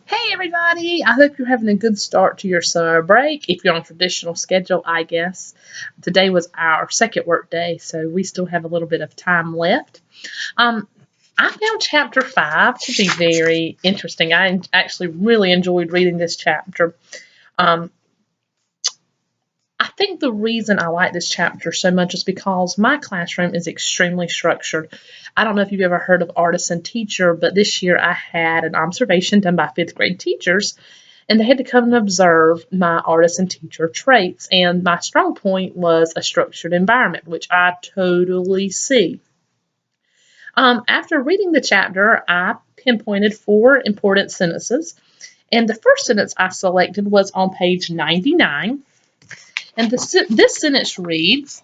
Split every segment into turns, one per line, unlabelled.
Hey everybody! I hope you're having a good start to your summer break. If you're on traditional schedule, I guess. Today was our second work day, so we still have a little bit of time left. Um, I found chapter 5 to be very interesting. I actually really enjoyed reading this chapter. Um, I think the reason I like this chapter so much is because my classroom is extremely structured. I don't know if you've ever heard of artisan teacher, but this year I had an observation done by 5th grade teachers, and they had to come and observe my artisan teacher traits. And my strong point was a structured environment, which I totally see. After reading the chapter, I pinpointed 4 important sentences, and the first sentence I selected was on page 99. And this sentence reads,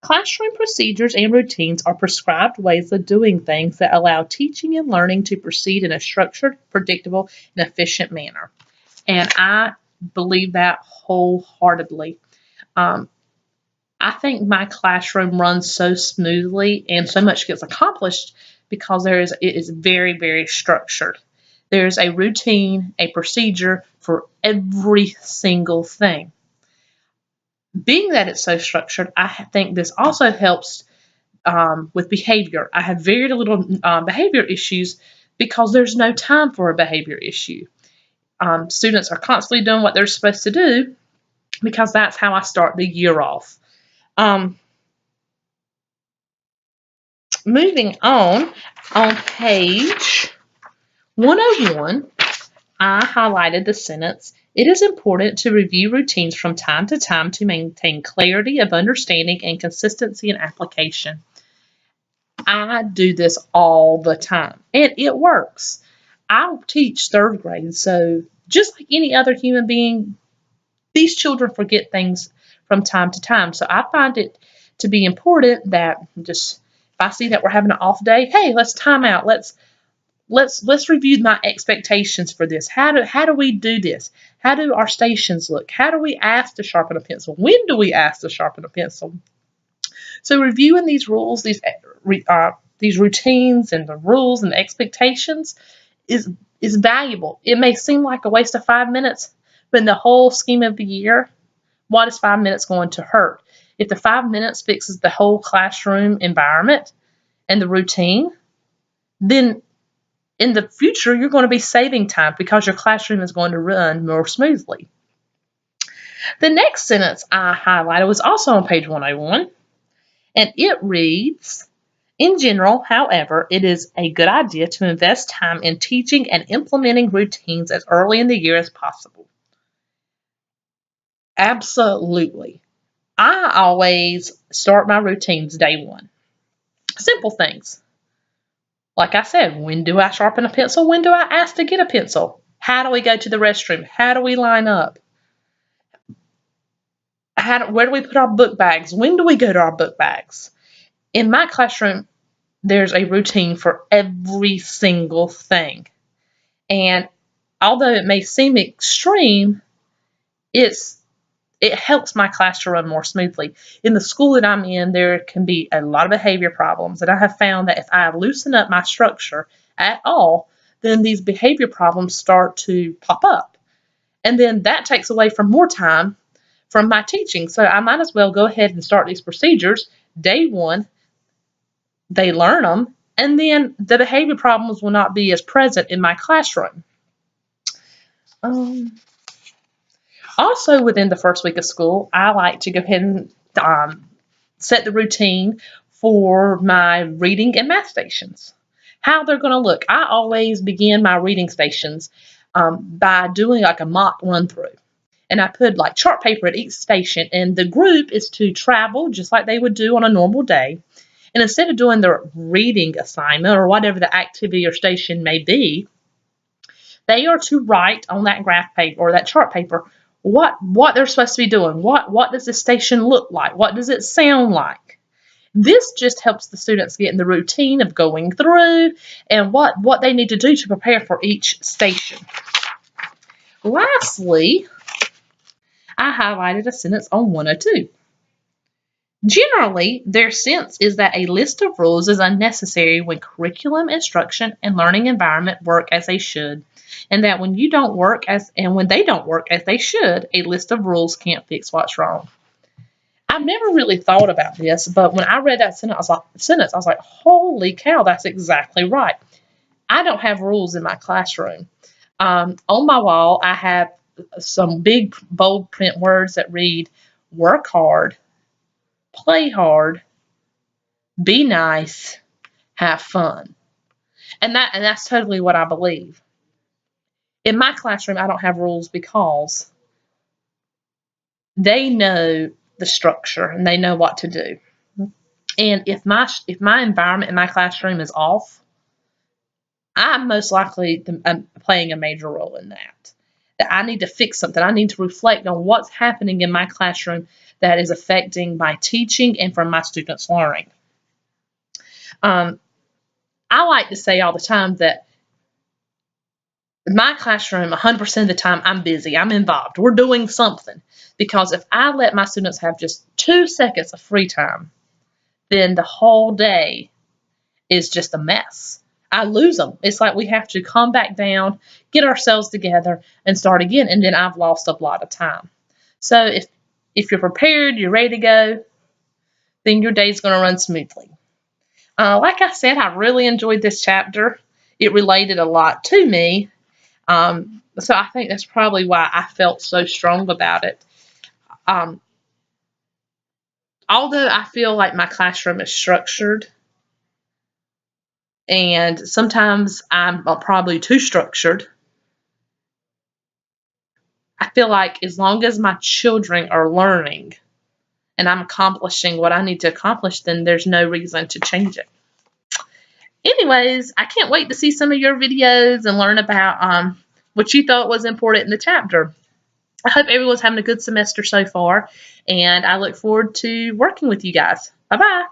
classroom procedures and routines are prescribed ways of doing things that allow teaching and learning to proceed in a structured, predictable, and efficient manner. And I believe that wholeheartedly. I think my classroom runs so smoothly and so much gets accomplished because it is very, very structured. There's a routine, a procedure for every single thing. Being that it's so structured, I think this also helps with behavior. I have very little behavior issues because there's no time for a behavior issue. Students are constantly doing what they're supposed to do because that's how I start the year off. Moving on page 101, I highlighted the sentence, it is important to review routines from time to time to maintain clarity of understanding and consistency in application. I do this all the time, and it works. I teach 3rd grade, so just like any other human being, these children forget things from time to time. So I find it to be important that just if I see that we're having an off day, hey, let's time out. Let's review my expectations for this. How do we do this? How do our stations look? How do we ask to sharpen a pencil? When do we ask to sharpen a pencil? So reviewing these rules, these routines and the rules and the expectations is valuable. It may seem like a waste of 5 minutes, but in the whole scheme of the year, what is 5 minutes going to hurt? If the 5 minutes fixes the whole classroom environment and the routine, then in the future, you're going to be saving time because your classroom is going to run more smoothly. The next sentence I highlighted was also on page 101, and it reads, in general, however, it is a good idea to invest time in teaching and implementing routines as early in the year as possible. Absolutely. I always start my routines day one. Simple things. Like I said, when do I sharpen a pencil? When do I ask to get a pencil? How do we go to the restroom? How do we line up? Where do we put our book bags? When do we go to our book bags? In my classroom, there's a routine for every single thing. And although it may seem extreme, it helps my class to run more smoothly. In the school that I'm in, there can be a lot of behavior problems, and I have found that if I loosen up my structure at all, then these behavior problems start to pop up. And then that takes away from more time from my teaching. So I might as well go ahead and start these procedures day one. They learn them, and then the behavior problems will not be as present in my classroom. Also, within the first week of school, I like to go ahead and set the routine for my reading and math stations. How they're going to look. I always begin my reading stations by doing like a mock run through. And I put like chart paper at each station, and the group is to travel just like they would do on a normal day. And instead of doing the reading assignment or whatever the activity or station may be, they are to write on that graph paper or that chart paper what they're supposed to be doing. What does this station look like? What does it sound like? This just helps the students get in the routine of going through and what they need to do to prepare for each station. Lastly, I highlighted a sentence on 102. Generally, their sense is that a list of rules is unnecessary when curriculum, instruction, and learning environment work as they should, and that when they don't work as they should, a list of rules can't fix what's wrong. I've never really thought about this, but when I read that sentence, I was like, holy cow, that's exactly right. I don't have rules in my classroom. On my wall, I have some big bold print words that read, work hard, play hard, be nice, have fun. And that's totally what I believe. In my classroom, I don't have rules because they know the structure and they know what to do. And if my environment in my classroom is off, I'm most likely playing a major role in that. That I need to fix something. I need to reflect on what's happening in my classroom that is affecting my teaching and from my students' learning. I like to say all the time that in my classroom, 100% of the time, I'm busy. I'm involved. We're doing something. Because if I let my students have just 2 seconds of free time, then the whole day is just a mess. I lose them. It's like we have to come back down, get ourselves together, and start again. And then I've lost a lot of time. So if you're prepared, you're ready to go, then your day's going to run smoothly. Like I said, I really enjoyed this chapter. It related a lot to me. So I think that's probably why I felt so strong about it. Although I feel like my classroom is structured, and sometimes I'm probably too structured, I feel like as long as my children are learning and I'm accomplishing what I need to accomplish, then there's no reason to change it. Anyways, I can't wait to see some of your videos and learn about what you thought was important in the chapter. I hope everyone's having a good semester so far, and I look forward to working with you guys. Bye-bye.